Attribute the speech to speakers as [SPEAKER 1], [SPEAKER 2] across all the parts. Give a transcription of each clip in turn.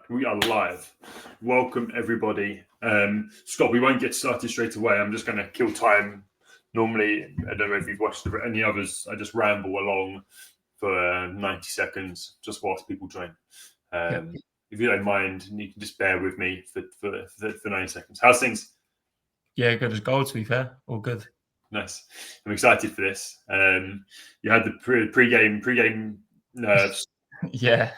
[SPEAKER 1] We are live. Welcome, everybody. Scott, we won't get started straight away. I'm just going to kill time. Normally, I don't know if you've watched any others. I just ramble along for 90 seconds just whilst people join. If you don't mind, you can just bear with me for 90 seconds. How's things?
[SPEAKER 2] Yeah, good as gold, to be fair. All good.
[SPEAKER 1] Nice. I'm excited for this. You had the pre-game nerves.
[SPEAKER 2] Yeah.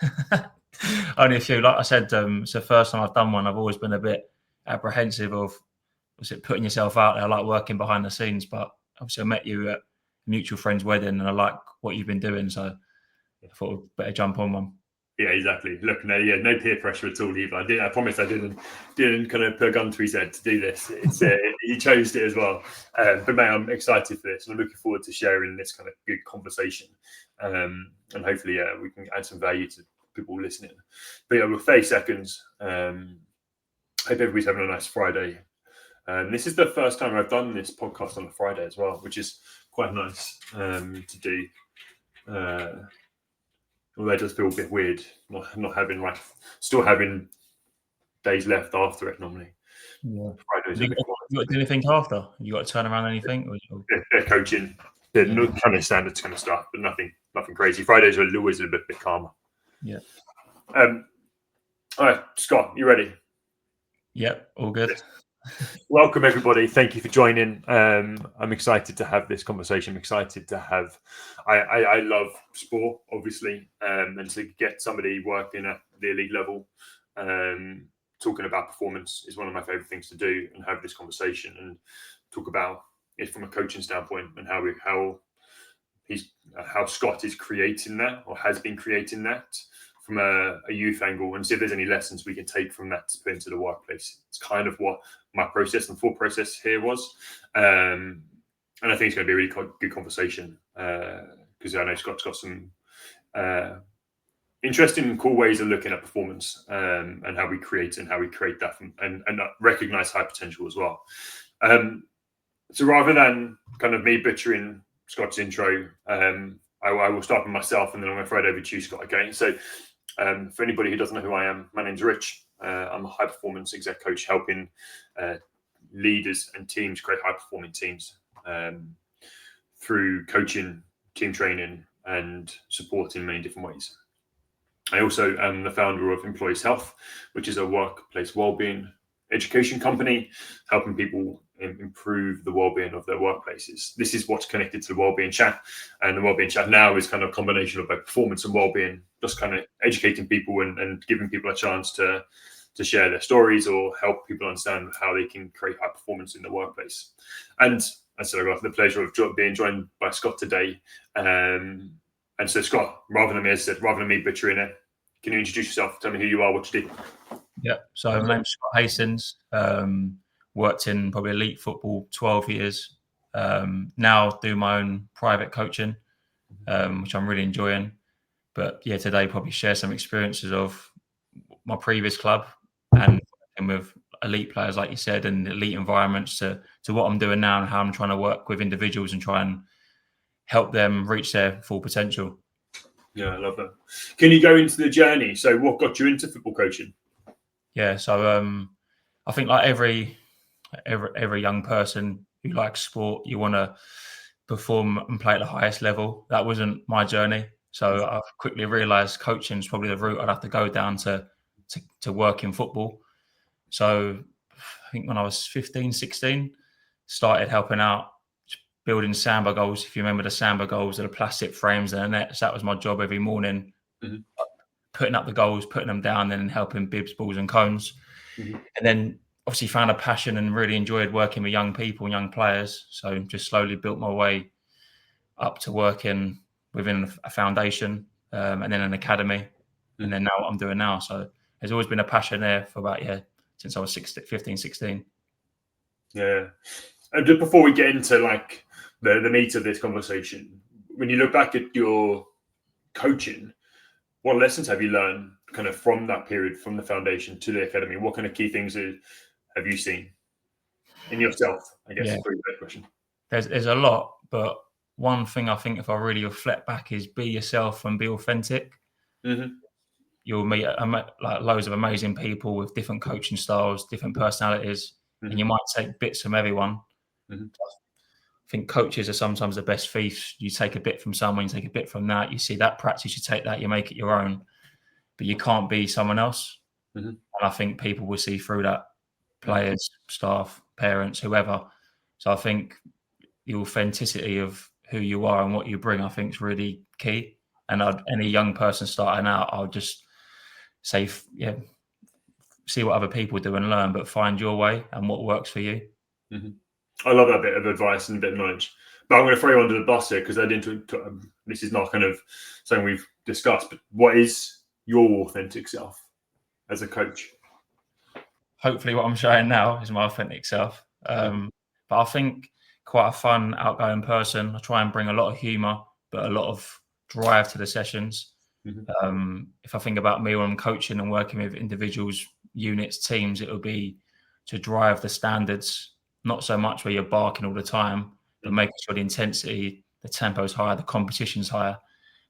[SPEAKER 2] Only a few. Like I said, it's the first time I've done one. I've always been a bit apprehensive of putting yourself out there. I like working behind the scenes, but obviously I met you at a mutual friend's wedding and I like what you've been doing. So I thought I'd better jump on one.
[SPEAKER 1] Yeah, exactly. Look, no peer pressure at all either. I promise I didn't kind of put a gun to his head to do this. It's he chose it as well. But mate, I'm excited for this, and I'm looking forward to sharing this kind of good conversation. And hopefully, we can add some value to people listening. But yeah, with 30 seconds. Hope everybody's having a nice Friday. This is the first time I've done this podcast on a Friday as well, which is quite nice to do. Although it does feel a bit weird not having still having days left after it normally.
[SPEAKER 2] Yeah. You got to do anything after? You got to turn around anything?
[SPEAKER 1] They're coaching. They're not kind of standard kind of stuff, but nothing crazy. Fridays are always a bit calmer.
[SPEAKER 2] Yeah.
[SPEAKER 1] All right, Scott, you ready?
[SPEAKER 2] Yep, all good.
[SPEAKER 1] Welcome, everybody. Thank you for joining. I'm excited to have this conversation. I'm excited to have. I love sport, obviously, and to get somebody working at the elite level, talking about performance is one of my favorite things to do, and have this conversation and talk about it from a coaching standpoint and how Scott is creating that or has been creating that from a youth angle, and see if there's any lessons we can take from that to put into the workplace. It's kind of what my process and thought process here was. And I think it's going to be a really good conversation because I know Scott's got some interesting and cool ways of looking at performance and how we create that and recognize high potential as well. So rather than kind of me butchering Scott's intro, I will start with myself and then I'm going to throw it over to you, Scott. Okay, so for anybody who doesn't know who I am, my name's Rich. I'm a high performance exec coach helping leaders and teams create high performing teams through coaching, team training, and support in many different ways. I also am the founder of Employees Health, which is a workplace wellbeing education company, helping people improve the well-being of their workplaces. This is what's connected to the Wellbeing Chat, and the Wellbeing Chat now is kind of a combination of both performance and well-being, just kind of educating people and giving people a chance to share their stories or help people understand how they can create high performance in the workplace. And so I got the pleasure of being joined by Scott today. And so Scott, rather than me butchering it, can you introduce yourself? Tell me who you are, what you do.
[SPEAKER 2] Yeah, so my name's Scott Hastings. Worked in probably elite football 12 years. Now do my own private coaching, which I'm really enjoying. But yeah, today probably share some experiences of my previous club and with elite players, like you said, and elite environments to what I'm doing now and how I'm trying to work with individuals and try and help them reach their full potential.
[SPEAKER 1] Yeah, I love that. Can you go into the journey? So what got you into football coaching?
[SPEAKER 2] Yeah, so I think like every young person who likes sport, you want to perform and play at the highest level. That wasn't my journey. So I quickly realised coaching is probably the route I'd have to go down to work in football. So I think when I was 15, 16, started helping out building samba goals. If you remember the samba goals, the plastic frames and the nets, that was my job every morning. Mm-hmm. Putting up the goals, putting them down, then helping bibs, balls and cones. Mm-hmm. And then obviously found a passion and really enjoyed working with young people and young players. So just slowly built my way up to working within a foundation and then an academy. Mm-hmm. And then now what I'm doing now. So there's always been a passion there for about, since I was 15, 16.
[SPEAKER 1] Yeah. And just before we get into like the meat of this conversation, when you look back at your coaching, what lessons have you learned kind of from that period, from the foundation to the academy? What kind of key things have you seen in yourself? I guess is a pretty great question.
[SPEAKER 2] There's a lot, but one thing I think if I really reflect back is be yourself and be authentic. Mm-hmm. you'll meet like loads of amazing people with different coaching styles, different personalities, and you might take bits from everyone. I think coaches are sometimes the best thieves. You take a bit from someone, you take a bit from that, you see that practice, you take that, you make it your own, but you can't be someone else. And I think people will see through that, players, staff, parents, whoever. So I think the authenticity of who you are and what you bring, I think, is really key. And any young person starting out, I'll just say, see what other people do and learn, but find your way and what works for you.
[SPEAKER 1] I love that bit of advice and a bit of knowledge. But I'm going to throw you under the bus here because this is not kind of something we've discussed, but what is your authentic self as a coach?
[SPEAKER 2] Hopefully what I'm showing now is my authentic self. But I think quite a fun, outgoing person. I try and bring a lot of humour, but a lot of drive to the sessions. If I think about me when I'm coaching and working with individuals, units, teams, it will be to drive the standards, not so much where you're barking all the time, but making sure the intensity, the tempo is higher, the competition's higher.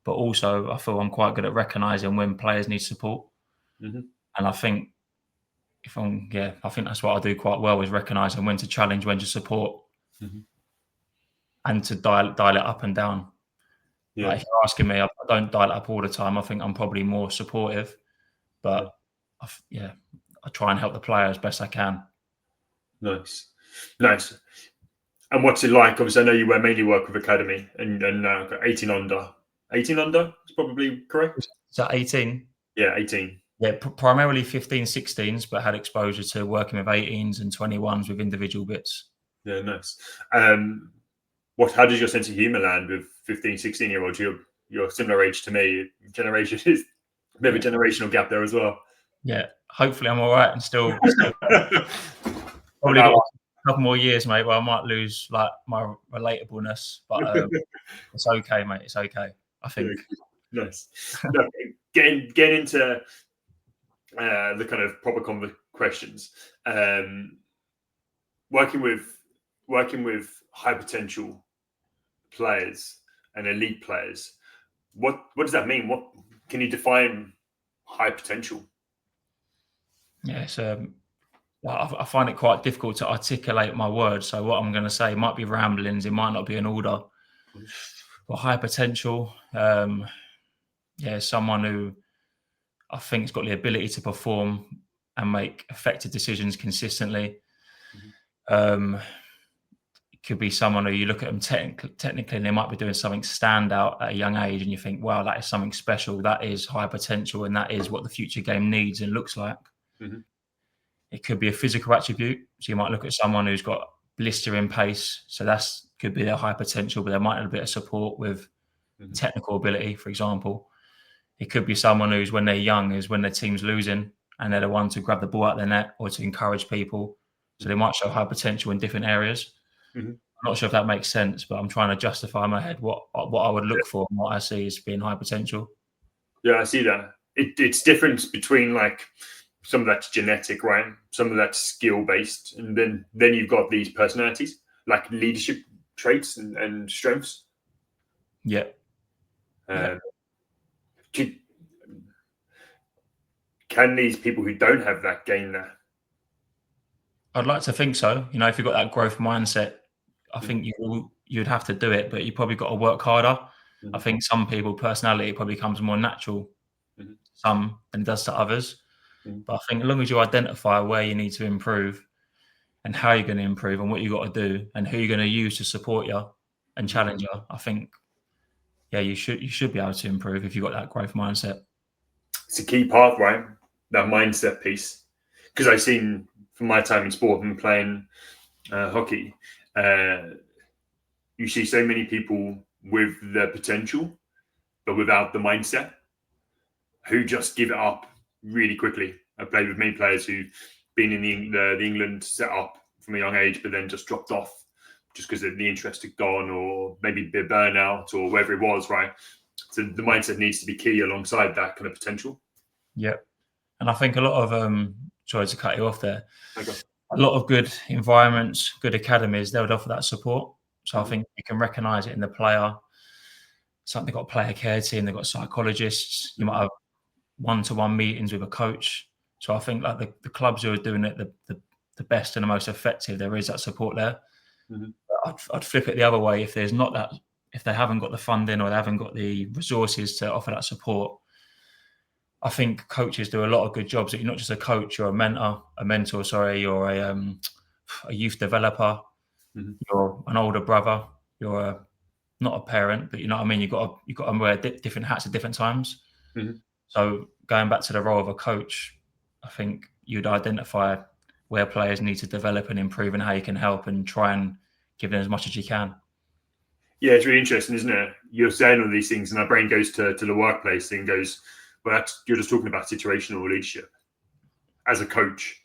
[SPEAKER 2] But also, I feel I'm quite good at recognising when players need support. And I think I think that's what I do quite well, is recognising when to challenge, when to support, and to dial it up and down. Like if you're asking me, I don't dial it up all the time. I think I'm probably more supportive, but I try and help the player as best I can.
[SPEAKER 1] Nice. And what's it like? Obviously, I know you mainly work with academy and 18 under. 18 under is probably correct.
[SPEAKER 2] Is that 18?
[SPEAKER 1] Yeah, 18.
[SPEAKER 2] Yeah, primarily 15, 16s, but had exposure to working with 18s and 21s with individual bits.
[SPEAKER 1] Yeah, nice. How does your sense of humour land with 15, 16-year-olds? You're similar age to me. Generation is a bit of a generational gap there as well.
[SPEAKER 2] Yeah, hopefully I'm all right and still probably got a couple more years, mate, where I might lose like my relatableness, but it's okay, mate. It's okay, I think.
[SPEAKER 1] Nice. Getting into the kind of proper questions. Working with high potential players and elite players, what does that mean? What can you define high potential?
[SPEAKER 2] Yes, I find it quite difficult to articulate my words. So what I'm going to say might be ramblings. It might not be in order. But high potential, someone who I think has got the ability to perform and make effective decisions consistently. It could be someone who you look at them technically and they might be doing something standout at a young age and you think, wow, that is something special. That is high potential and that is what the future game needs and looks like. It could be a physical attribute. So you might look at someone who's got blistering pace. So could be their high potential, but they might have a bit of support with technical ability, for example. It could be someone who's, when they're young, is when their team's losing and they're the one to grab the ball out of their net or to encourage people. So they might show high potential in different areas. I'm not sure if that makes sense, but I'm trying to justify in my head what I would look for and what I see as being high potential. Yeah,
[SPEAKER 1] I see that. It's different between like some of that's genetic, right? Some of that's skill based, and then you've got these personalities, like leadership traits and strengths.
[SPEAKER 2] Yeah.
[SPEAKER 1] Can these people who don't have that gain that?
[SPEAKER 2] I'd like to think so. You know, if you've got that growth mindset, I think you'd have to do it, but you probably got to work harder. I think some people, personality probably comes more natural, some than it does to others. But I think as long as you identify where you need to improve and how you're going to improve and what you've got to do and who you're going to use to support you and challenge you, I think, you should be able to improve if you've got that growth mindset.
[SPEAKER 1] It's a key part, right? That mindset piece. Because I've seen from my time in sport and playing hockey, you see so many people with the potential, but without the mindset, who just give it up really quickly. I've played with many players who've been in the England set up from a young age, but then just dropped off just because the interest had gone, or maybe a bit of burnout, or whatever it was, right? So the mindset needs to be key alongside that kind of potential.
[SPEAKER 2] Yeah. And I think a lot of, sorry to cut you off there,
[SPEAKER 1] okay.
[SPEAKER 2] A lot of good environments, good academies, they would offer that support. So I think you can recognise it in the player. They've got a player care team, they've got psychologists. You might have one-to-one meetings with a coach. So I think like the clubs who are doing it the best and the most effective, there is that support there. I'd flip it the other way. If there's not that, if they haven't got the funding or they haven't got the resources to offer that support, I think coaches do a lot of good jobs. That you're not just a coach, you're a mentor, sorry, you're a youth developer, you're an older brother, you're not a parent, but you know what I mean. You've got to wear different hats at different times. So going back to the role of a coach, I think you'd identify where players need to develop and improve and how you can help and try and give them as much as you can.
[SPEAKER 1] Yeah, it's really interesting, isn't it? You're saying all these things and our brain goes to the workplace and goes, well, you're just talking about situational leadership. As a coach,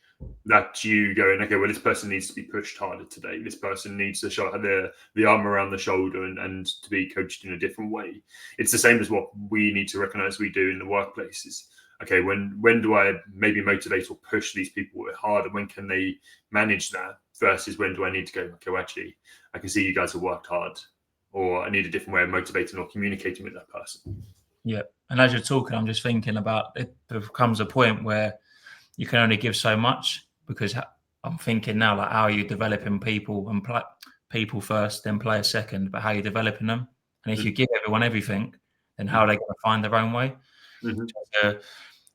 [SPEAKER 1] that you going, okay, well, this person needs to be pushed harder today. This person needs to show the arm around the shoulder and to be coached in a different way. It's the same as what we need to recognize we do in the workplaces. Okay, when do I maybe motivate or push these people harder? When can they manage that? Versus when do I need to go, okay, well, actually, I can see you guys have worked hard, or I need a different way of motivating or communicating with that person.
[SPEAKER 2] Yeah. And as you're talking, I'm just thinking about it. There comes a point where you can only give so much, because I'm thinking now, like, how are you developing people and people first, then players second, but how are you developing them? And if you give everyone everything, then how are they going to find their own way?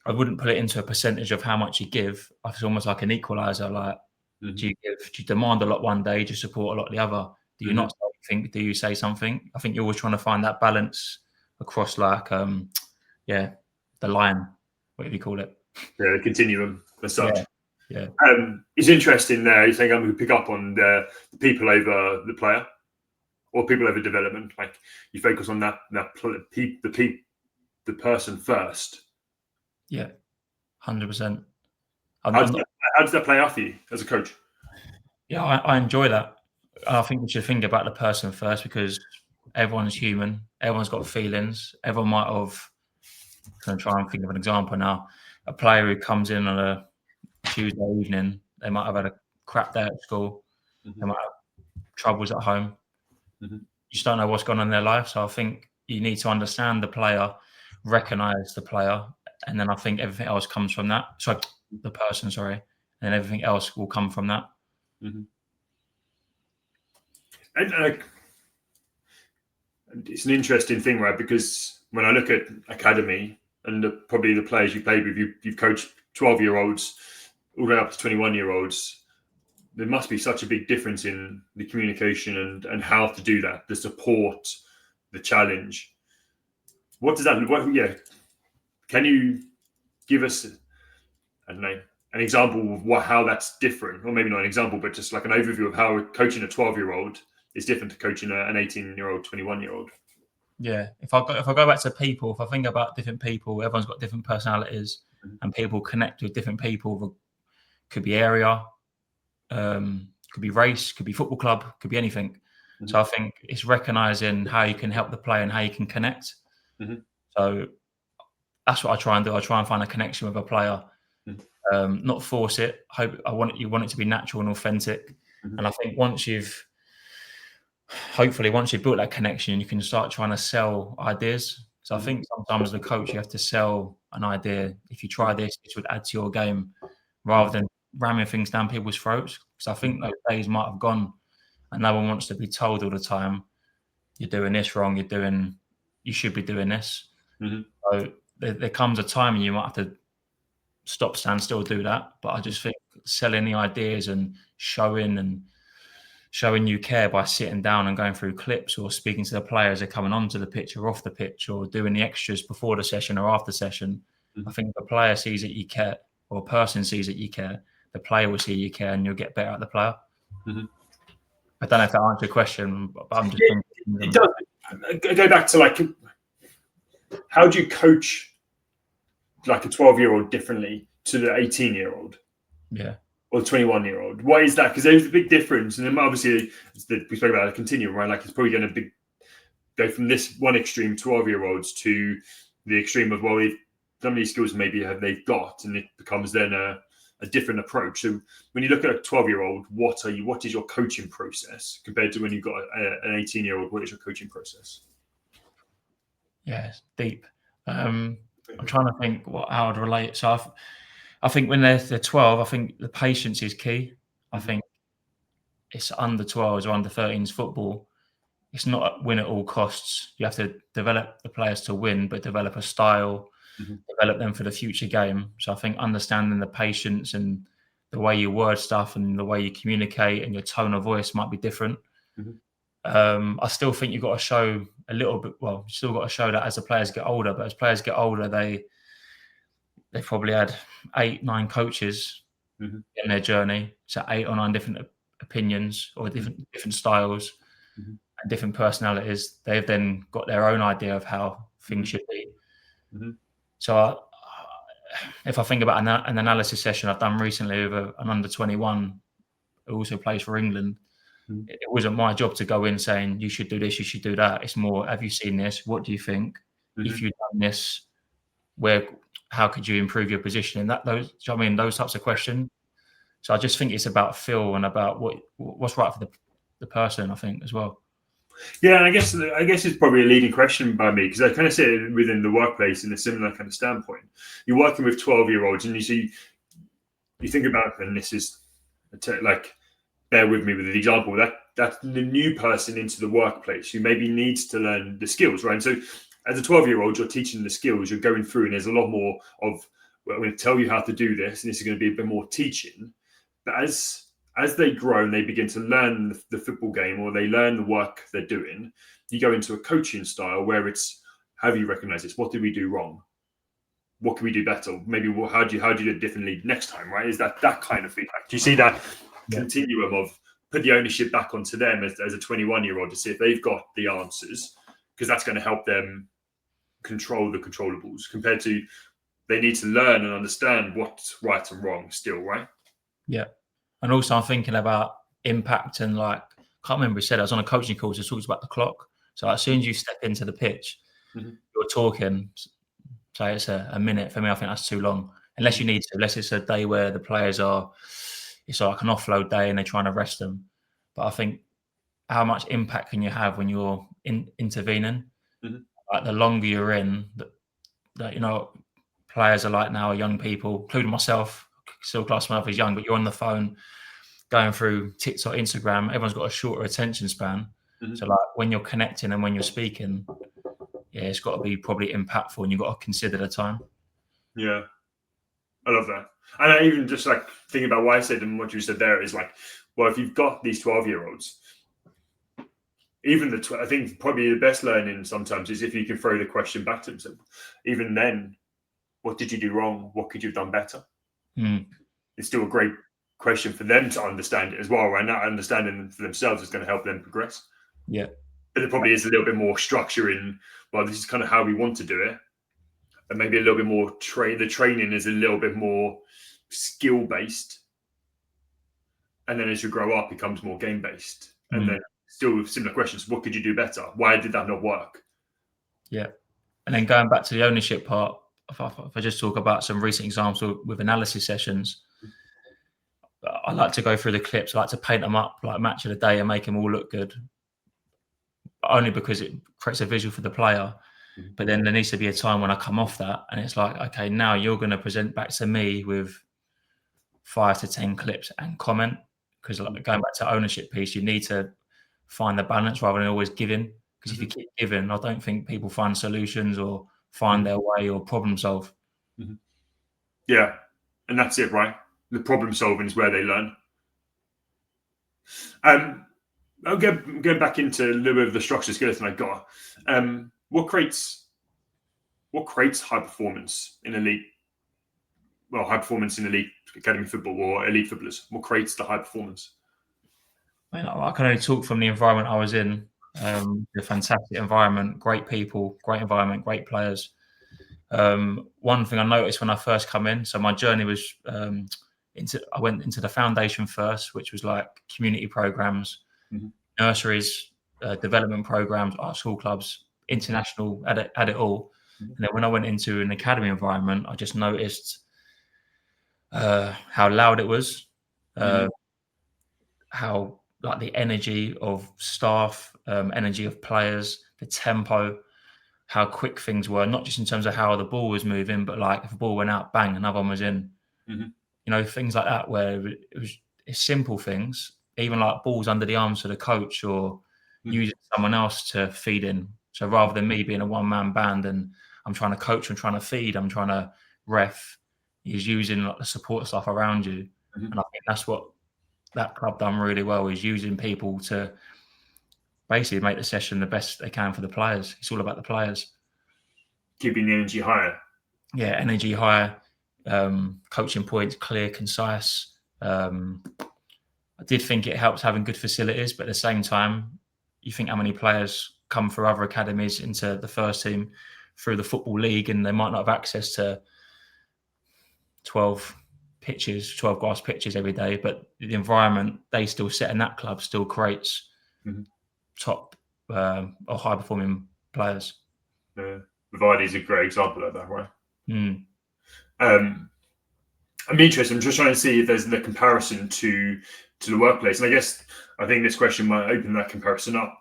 [SPEAKER 2] I wouldn't put it into a percentage of how much you give. It's almost like an equalizer. Like, do you demand a lot one day, do you support a lot the other? Do you not say anything? Do you say something? I think you're always trying to find that balance across, like, the line, whatever you call it.
[SPEAKER 1] Yeah, the continuum as such.
[SPEAKER 2] Yeah.
[SPEAKER 1] It's interesting there. You think I'm going to pick up on the people over the player, or people over development. Like, you focus on the person first.
[SPEAKER 2] Yeah, 100%.
[SPEAKER 1] How does that play out for you as a coach?
[SPEAKER 2] Yeah, I enjoy that. I think we should think about the person first, because everyone's human. Everyone's got feelings. Everyone might have. I'm going to try and think of an example now. A player who comes in on a Tuesday evening, they might have had a crap day at school. They might have troubles at home. You just don't know what's gone on in their life. So I think you need to understand the player, recognize the player, and then I think everything else comes from that. So the person, sorry, and everything else will come from that.
[SPEAKER 1] And it's an interesting thing, right? Because when I look at academy and probably the players you played with, you've coached 12-year-olds all the way up to 21-year-olds. There must be such a big difference in the communication and how to do that, the support, the challenge. What does that look like? Can you give us, I don't know, an example of how that's different? Or maybe not an example, but just like an overview of how coaching a 12-year-old is different to coaching an 18-year-old, 21-year-old.
[SPEAKER 2] Yeah, if I go back to people, if I think about different people, everyone's got different personalities, and people connect with different people. Could be area, could be race, could be football club, could be anything. So I think it's recognizing how you can help the player and how you can connect. So that's what I try and do. I try and find a connection with a player, not force it. You want it to be natural and authentic. And I think once you've built that connection, you can start trying to sell ideas. So I think sometimes as a coach, you have to sell an idea. If you try this would add to your game, rather than ramming things down people's throats. Because I think those days might have gone, and no one wants to be told all the time, you're doing this wrong, you should be doing this. So there comes a time and you might have to stand still, do that. But I just think selling the ideas and showing you care by sitting down and going through clips, or speaking to the players that are coming onto the pitch or off the pitch, or doing the extras before the session or after session. I think if a player sees that you care, or a person sees that you care, the player will see you care, and you'll get better at the player. I don't know if that answers your question, but I'm just thinking.
[SPEAKER 1] It does. Go back to, like, how do you coach like a 12-year-old differently to the 18-year-old?
[SPEAKER 2] Yeah.
[SPEAKER 1] Or 21-year-old? Why is that? Because there's a big difference, and then obviously we spoke about a continuum, right? Like, it's probably going to go from this one extreme, 12-year-olds, to the extreme of, well, some of these skills maybe they've got, and it becomes then a different approach. So when you look at a 12-year-old, what is your coaching process compared to when you've got an 18-year-old? What is your coaching process?
[SPEAKER 2] Yeah, it's deep. I'm trying to think how I'd relate. So I think when they're 12, I think the patience is key. I think it's under 12s or under 13s football. It's not a win at all costs. You have to develop the players to win, but develop a style, develop them for the future game. So I think understanding the patience and the way you word stuff and the way you communicate and your tone of voice might be different. I still think you've got to show a little bit. Well, you still got to show that as the players get older. But as players get older, they've probably had 8, 9 coaches in their journey, so 8 or 9 different opinions or different styles and different personalities. They've then got their own idea of how things should be. So if I think about an analysis session I've done recently with an under 21 who also plays for England, it wasn't my job to go in saying you should do this, you should do that. It's more, have you seen this? What do you think? If you've done this, how could you improve your position? And those types of questions. So I just think it's about feel and about what's right for the person, I think, as well.
[SPEAKER 1] Yeah, and I guess it's probably a leading question by me because I kind of see it within the workplace in a similar kind of standpoint. You're working with 12-year-olds, and you think about, and this is like, bear with me with the example, that's the new person into the workplace who maybe needs to learn the skills, right? And so as a 12-year-old, you're teaching the skills, you're going through, and there's a lot more of, well, I'm going to tell you how to do this, and this is going to be a bit more teaching. But as they grow and they begin to learn the football game, or they learn the work they're doing, you go into a coaching style where it's, how do you recognize this? What did we do wrong? What can we do better? Maybe how do you do it differently next time, right? Is that kind of feedback? Do you see that continuum of put the ownership back onto them as a 21-year-old to see if they've got the answers, because that's going to help them control the controllables, compared to they need to learn and understand what's right and wrong still, right?
[SPEAKER 2] Yeah. And also I'm thinking about impact, and like, I can't remember who said it. I was on a coaching course that talks about the clock. So as soon as you step into the pitch, you're talking, say it's a minute. For me, I think that's too long. Unless you need to, unless it's a day where the players it's like an offload day and they're trying to rest them. But I think, how much impact can you have when you're intervening? Like, the longer you're in, that players are like now, young people, including myself, still class myself as young, but you're on the phone going through TikTok, Instagram. Everyone's got a shorter attention span. So like, when you're connecting and when you're speaking, it's got to be probably impactful, and you've got to consider the time.
[SPEAKER 1] Yeah, I love that. And I even just like thinking about what I said and what you said there is like, well, if you've got these 12-year-olds, even I think probably the best learning sometimes is if you can throw the question back to them. So even then, what did you do wrong? What could you have done better? It's still a great question for them to understand it as well, right? Not understanding for themselves is going to help them progress.
[SPEAKER 2] Yeah.
[SPEAKER 1] But there probably is a little bit more structure in, well, this is kind of how we want to do it. And maybe a little bit more the training is a little bit more skill based. And then as you grow up, it becomes more game based. And then still similar questions. What could you do better? Why did that not work?
[SPEAKER 2] Yeah. And then going back to the ownership part, if I just talk about some recent examples with analysis sessions, I like to go through the clips. I like to paint them up like match of the day and make them all look good, only because it creates a visual for the player. But then there needs to be a time when I come off that and it's like, okay, now you're going to present back to me with 5 to 10 clips and comment. Because like, going back to ownership piece, you need to find the balance rather than always giving. Because if you keep giving, I don't think people find solutions or find their way or problem solve.
[SPEAKER 1] Yeah. And that's it, right? The problem solving is where they learn. I'll go back into a little bit of the structure skeleton I got. What creates high performance in elite? Well, high performance in elite academy football or elite footballers. What creates the high performance?
[SPEAKER 2] I can only talk from the environment I was in. A fantastic environment, great people, great environment, great players. One thing I noticed when I first come in, so my journey was I went into the foundation first, which was like community programs, nurseries, development programs, art school clubs, international, had it all. And then when I went into an academy environment, I just noticed how loud it was, how like the energy of staff, energy of players, the tempo. how quick things were, not just in terms of how the ball was moving, but like if a ball went out, bang, another one was in. You know, things like that where it's simple things, even like balls under the arms of the coach or using someone else to feed in. So rather than me being a one-man band and I'm trying to coach, I'm trying to feed, I'm trying to ref, he's using like the support stuff around you. And I think that's what that club done really well, is using people to basically make the session the best they can for the players. It's all about the players.
[SPEAKER 1] Keeping the energy higher.
[SPEAKER 2] Yeah, energy higher, coaching points clear, concise. I did think it helps having good facilities, but at the same time, you think how many players come through other academies into the first team through the Football League, and they might not have access to 12 grass pitches every day, but the environment they still set in that club still creates top or high performing players.
[SPEAKER 1] Vivardi's a great example of that, right? I'm interested. I'm just trying to see if there's the comparison to the workplace, and I think this question might open that comparison up.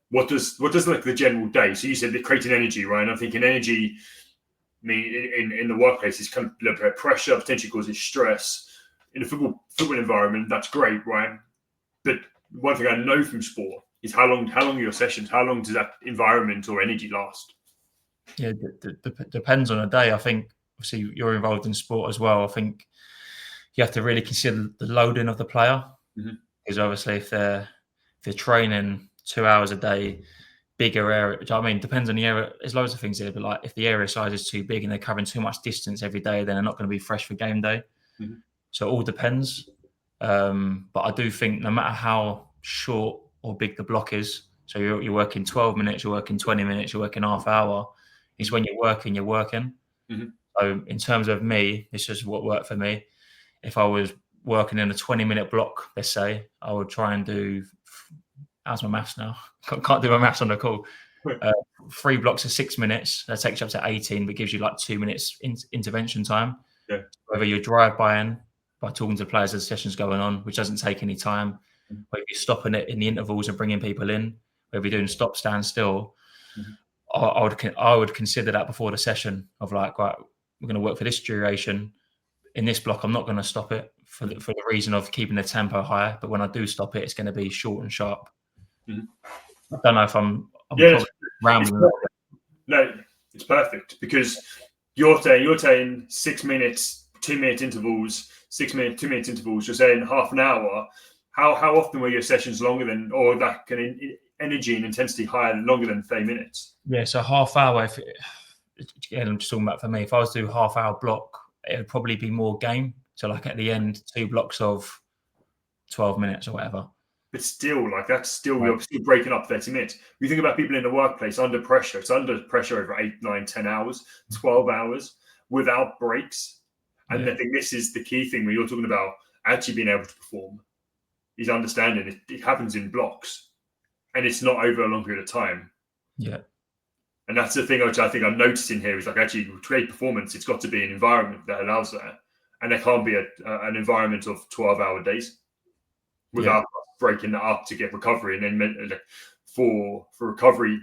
[SPEAKER 1] What does like the general day? So you said the creating energy, right? And I'm thinking energy. I mean, in the workplace, it's kind of a little bit of pressure, potentially causes stress. In a football environment, that's great, right? But one thing I know from sport is how long are your sessions? How long does that environment or energy last?
[SPEAKER 2] Yeah, depends on a day. I think obviously you're involved in sport as well. I think you have to really consider the loading of the player, because obviously if they're training 2 hours a day, bigger area. I mean, depends on the area. There's loads of things here, but like if the area size is too big and they're covering too much distance every day, then they're not going to be fresh for game day. So it all depends. But I do think no matter how short or big the block is, so you're working 12 minutes, you're working 20 minutes, you're working half hour, it's when you're working. So in terms of me, this is what worked for me. If I was working in a 20-minute block, let's say, I would try and do, how's my maths now? Can't do my maths on the call. 3 blocks of 6 minutes, that takes you up to 18, but gives you like 2 minutes intervention time.
[SPEAKER 1] Yeah.
[SPEAKER 2] Whether you drive by talking to players as the session's going on, which doesn't take any time, whether you're stopping it in the intervals and bringing people in, whether you're doing stop, stand still, I would consider that before the session of like, right, we're going to work for this duration. In this block, I'm not going to stop it for the reason of keeping the tempo high. But when I do stop it, it's going to be short and sharp. I don't know if I'm probably rambling.
[SPEAKER 1] No, it's perfect, because you're saying 6 minutes, 2-minute intervals, 6 minute, 2-minute intervals. You're saying half an hour. How often were your sessions longer than, or that kind of energy and intensity higher and longer than 30 minutes? Yeah,
[SPEAKER 2] so half hour. Again, I'm just talking about for me. If I was to do half-hour block, it would probably be more game. So like at the end, 2 blocks of 12 minutes or whatever.
[SPEAKER 1] But still, like that's still, you're still breaking up 30 minutes. You think about people in the workplace under pressure. It's under pressure over 8, 9, 10 hours, 12 hours without breaks. And I think this is the key thing when you're talking about actually being able to perform, is understanding it happens in blocks and it's not over a long period of time.
[SPEAKER 2] Yeah.
[SPEAKER 1] And that's the thing which I think I'm noticing here is like actually to create performance, it's got to be an environment that allows that. And there can't be an environment of 12-hour days without breaking that up to get recovery. And then for recovery,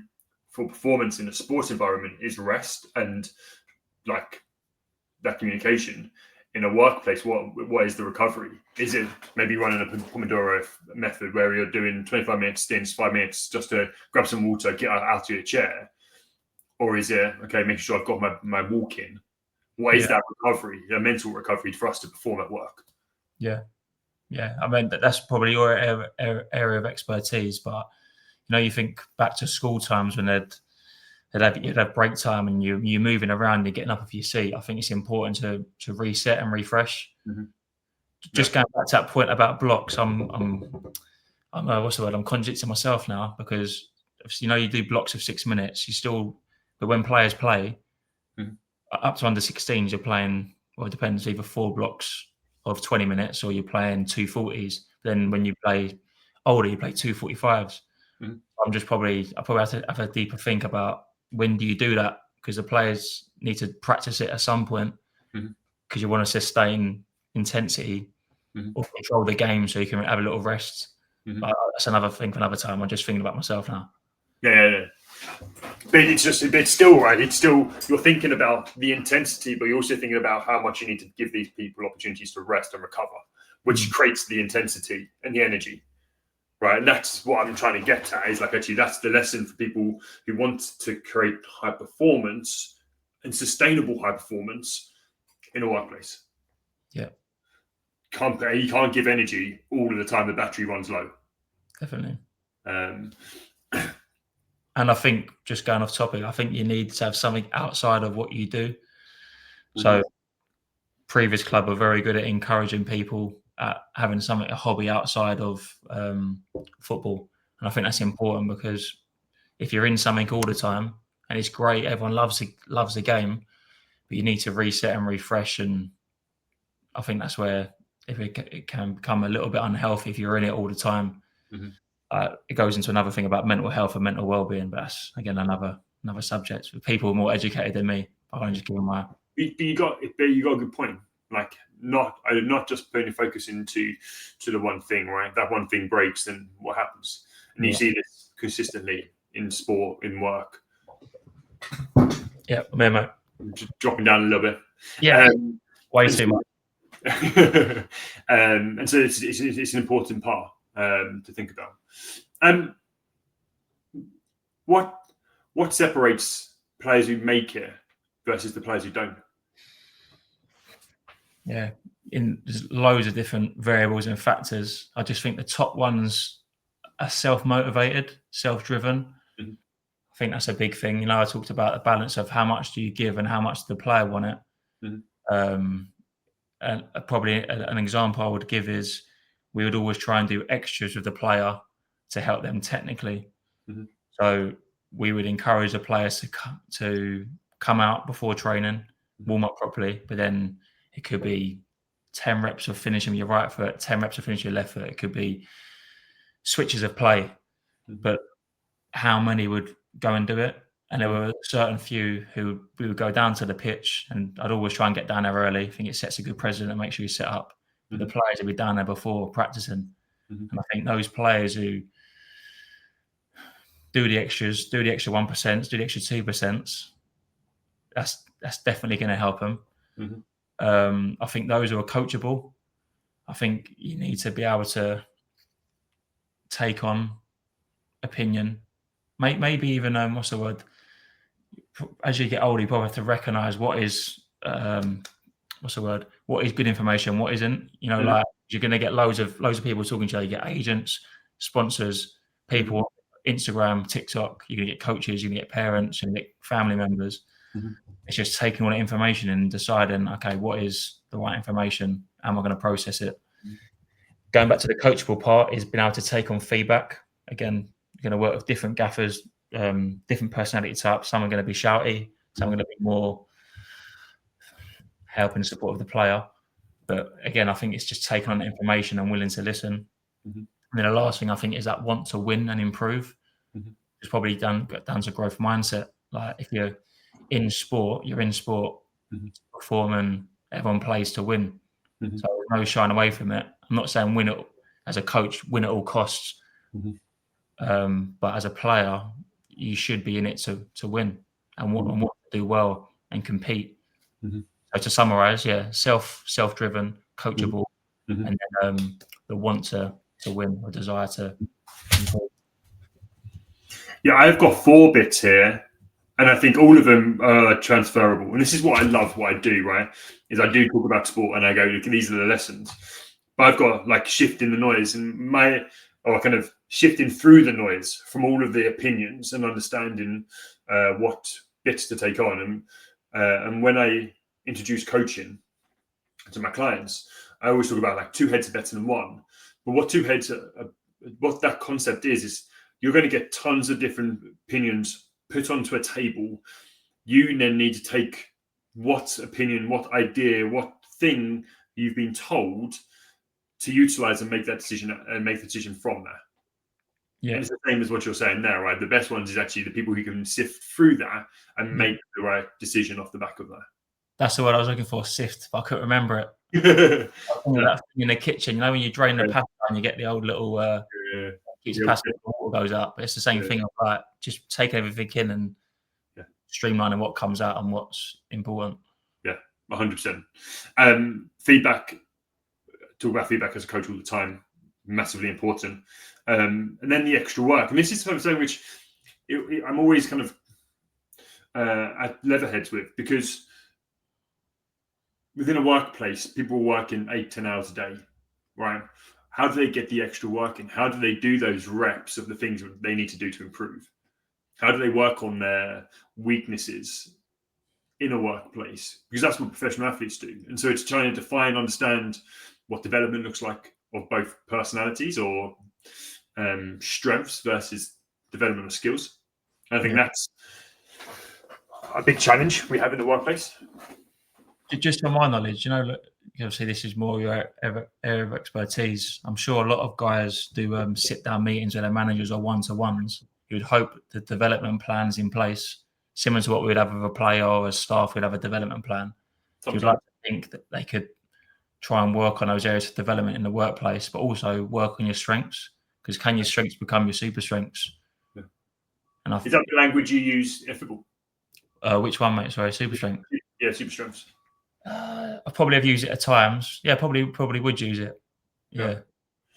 [SPEAKER 1] for performance in a sports environment is rest and like that communication. In a workplace, what is the recovery? Is it maybe running a Pomodoro method where you're doing 25-minute stints, 5 minutes just to grab some water, get out of your chair? Or is it, okay, making sure I've got my walk in? What is that recovery, a mental recovery for us to perform at work?
[SPEAKER 2] Yeah. I mean, that's probably your area of expertise. But, you think back to school times when you'd have break time and you're moving around, you're getting up off your seat. I think it's important to reset and refresh. Just going back to that point about blocks, I'm what's the word? I'm contradicting myself now, because you do blocks of 6 minutes. But when players play up to under 16s, you're playing. Well, it depends. Either 4 blocks of 20 minutes, or you're playing 2 40s. Then when you play older, you play 2 45s. I probably have to have a deeper think about when do you do that, because the players need to practice it at some point, because you want to sustain intensity or control the game so you can have a little rest. But that's another thing for another time. I'm just thinking about myself now.
[SPEAKER 1] Yeah. but it's still right. It's still, you're thinking about the intensity, but you're also thinking about how much you need to give these people opportunities to rest and recover, which creates the intensity and the energy, right? And that's what I'm trying to get at. Is like, actually, that's the lesson for people who want to create high performance and sustainable high performance in a workplace.
[SPEAKER 2] Yeah,
[SPEAKER 1] You can't give energy all of the time. The battery runs low.
[SPEAKER 2] Definitely. And I think, just going off topic, I think you need to have something outside of what you do. So previous club are very good at encouraging people at having something, a hobby outside of football. And I think that's important, because if you're in something all the time, and it's great, everyone loves the game, but you need to reset and refresh. And I think that's where, if it can become a little bit unhealthy if you're in it all the time. It goes into another thing about mental health and mental well-being, but that's, again, another subject. People more educated than me, I just give them my.
[SPEAKER 1] You got a good point. Like, not just putting focus into the one thing, right? That one thing breaks, then what happens? And you see this consistently in sport, in work.
[SPEAKER 2] Yeah, mate.
[SPEAKER 1] Just dropping down a little bit.
[SPEAKER 2] Yeah, way too much.
[SPEAKER 1] And so it's an important part to think about. What separates players who make it versus the players who don't?
[SPEAKER 2] Yeah, there's loads of different variables and factors. I just think the top ones are self-motivated, self-driven. I think that's a big thing. I talked about the balance of how much do you give and how much the player want it. And probably an example I would give is, we would always try and do extras with the player to help them technically. So we would encourage the players to come out before training, warm up properly, but then it could be 10 reps of finishing your right foot, 10 reps of finishing your left foot. It could be switches of play, but how many would go and do it? And there were certain few who we would go down to the pitch, and I'd always try and get down there early. I think it sets a good precedent and make sure you set up. The players would be down there before practicing. And I think those players who do the extras, do the extra 1%, do the extra 2%, that's definitely going to help them. I think those who are coachable, I think you need to be able to take on opinion. Maybe even, what's the word? As you get older, you probably have to recognise what is, what is good information, what isn't. Like, you're going to get loads of people talking to you. You get agents, sponsors, people, Instagram, TikTok. You're going to get coaches, you're going to get parents, and get family members. It's just taking all the information and deciding, okay, what is the right information? How am I going to process it? Going back to the coachable part is being able to take on feedback. Again, you're going to work with different gaffers, different personality types. Some are going to be shouty, some are going to be more helping and support of the player. But again, I think it's just taking on the information and willing to listen. And then the last thing, I think, is that want to win and improve. It's probably down to growth mindset. Like, if you're in sport, to perform, and everyone plays to win. So there's no shying away from it. I'm not saying win it as a coach, win at all costs. But as a player, you should be in it to win and want to do well and compete. So to summarise, self-driven, coachable, and then the want to win, or desire to improve.
[SPEAKER 1] Yeah, I've got 4 bits here, and I think all of them are transferable. And this is what I love, what I do, right? Is I do talk about sport, and I go, look, these are the lessons. But I've got, like, shifting the noise, and kind of shifting through the noise from all of the opinions and understanding what bits to take on. And when I introduce coaching to my clients, I always talk about, like, 2 heads are better than 1. But what 2 heads what that concept is you're going to get tons of different opinions put onto a table. You then need to take what opinion, what idea, what thing you've been told to utilize and make that decision, and make the decision from that. Yeah, and it's the same as what you're saying there, right? The best ones is actually the people who can sift through that and make the right decision off the back of that.
[SPEAKER 2] That's the word I was looking for, sift, but I couldn't remember it. That thing in the kitchen, when you drain the pasta and you get the old little keeps pasta, the water goes up. It's the same thing of, like, just take everything in and streamlining what comes out and what's important.
[SPEAKER 1] Yeah, 100%. Feedback. Talk about feedback as a coach all the time. Massively important. And then the extra work. And this is something which I'm always kind of at leatherheads with, because within a workplace, people work in 8-10 hours a day, right? How do they get the extra work in? How do they do those reps of the things they need to do to improve? How do they work on their weaknesses in a workplace? Because that's what professional athletes do. And so it's trying to define, understand what development looks like of both personalities or strengths versus development of skills. And I think that's a big challenge we have in the workplace.
[SPEAKER 2] Just from my knowledge, look, obviously this is more your area of expertise. I'm sure a lot of guys do sit-down meetings with their managers or one-to-ones. You'd hope the development plan's in place, similar to what we would have with a player or a staff. We'd have a development plan. You'd like to think that they could try and work on those areas of development in the workplace, but also work on your strengths, because can your strengths become your super strengths?
[SPEAKER 1] Yeah.
[SPEAKER 2] And
[SPEAKER 1] is that the language you use in football?
[SPEAKER 2] Which one, mate? Sorry, super strength.
[SPEAKER 1] Yeah, super strengths.
[SPEAKER 2] I probably have used it at times. Yeah, probably would use it. Yeah,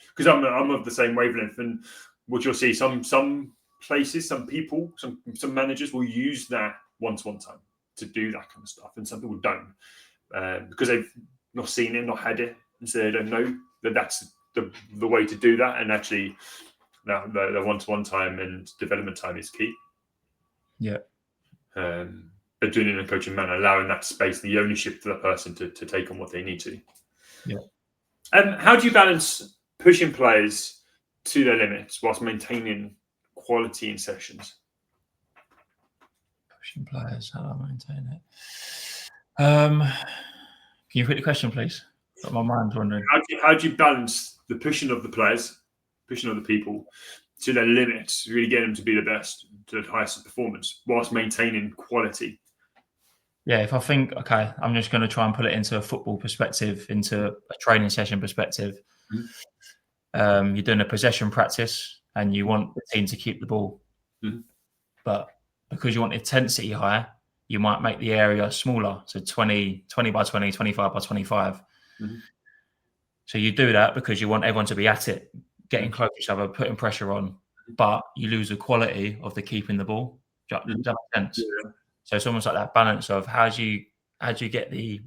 [SPEAKER 1] because I'm of the same wavelength. And what you'll see, some places, some people, some managers will use that one-to-one time to do that kind of stuff, and some people don't because they've not seen it, not had it, and so they don't know that that's the way to do that. And actually, the one-to-one time and development time is key.
[SPEAKER 2] Yeah.
[SPEAKER 1] But doing it in a coaching manner, allowing that space, the ownership for the person to take on what they need to.
[SPEAKER 2] Yeah.
[SPEAKER 1] How do you balance pushing players to their limits whilst maintaining quality in sessions?
[SPEAKER 2] Pushing players, how do I maintain it? Can you repeat the question, please? My mind's wandering.
[SPEAKER 1] How do you balance the pushing of the players, pushing of the people to their limits, really get them to be the best, to the highest performance, whilst maintaining quality?
[SPEAKER 2] Yeah, if I think, okay, I'm just going to try and put it into a football perspective, into a training session perspective. Mm-hmm. You're doing a possession practice and you want the team to keep the ball. Mm-hmm. But because you want intensity high, you might make the area smaller. So 20 by 20, 25 by 25. Mm-hmm. So you do that because you want everyone to be at it, getting close to each other, putting pressure on, but you lose the quality of the keeping the ball. Does that make sense? Yeah. So it's almost like that balance of how do you get the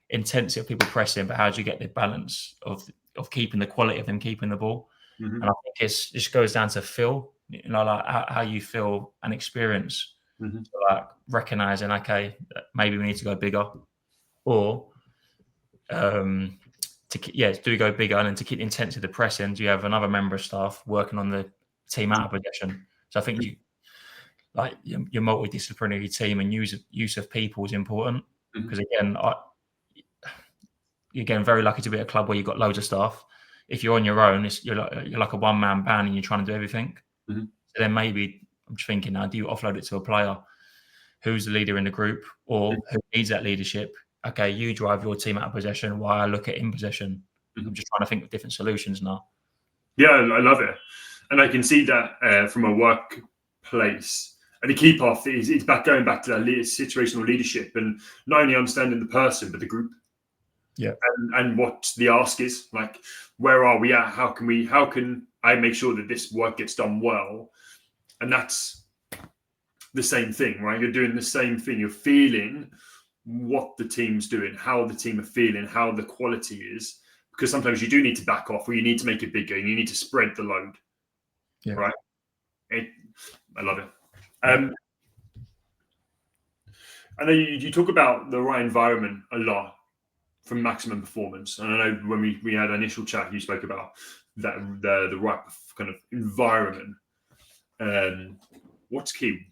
[SPEAKER 2] intensity of people pressing, but how do you get the balance of keeping the quality of them keeping the ball? Mm-hmm. And I think it just goes down to feel, like how you feel and experience. Mm-hmm. So like recognizing, okay, maybe we need to go bigger, or do go bigger, and then to keep the intensity of the pressing, do you have another member of staff working on the team out of possession? So I think your multidisciplinary team and use of people is important, because again, you're getting very lucky to be at a club where you've got loads of staff. If you're on your own, you're like a one-man band and you're trying to do everything. Mm-hmm. So then maybe I'm just thinking now, do you offload it to a player who's the leader in the group or who needs that leadership? Okay, you drive your team out of possession while I look at in possession. Mm-hmm. I'm just trying to think of different solutions now.
[SPEAKER 1] Yeah, I love it. And I can see that from a workplace. And the key part is going back to that situational leadership, and not only understanding the person, but the group.
[SPEAKER 2] Yeah.
[SPEAKER 1] And what the ask is, like, where are we at? How can I make sure that this work gets done well? And that's the same thing, right? You're doing the same thing. You're feeling what the team's doing, how the team are feeling, how the quality is, because sometimes you do need to back off, or you need to make it bigger, and you need to spread the load.
[SPEAKER 2] Yeah.
[SPEAKER 1] Right. I love it. I know you talk about the right environment a lot for maximum performance, and I know when we had an initial chat, you spoke about that the right kind of environment. What's key?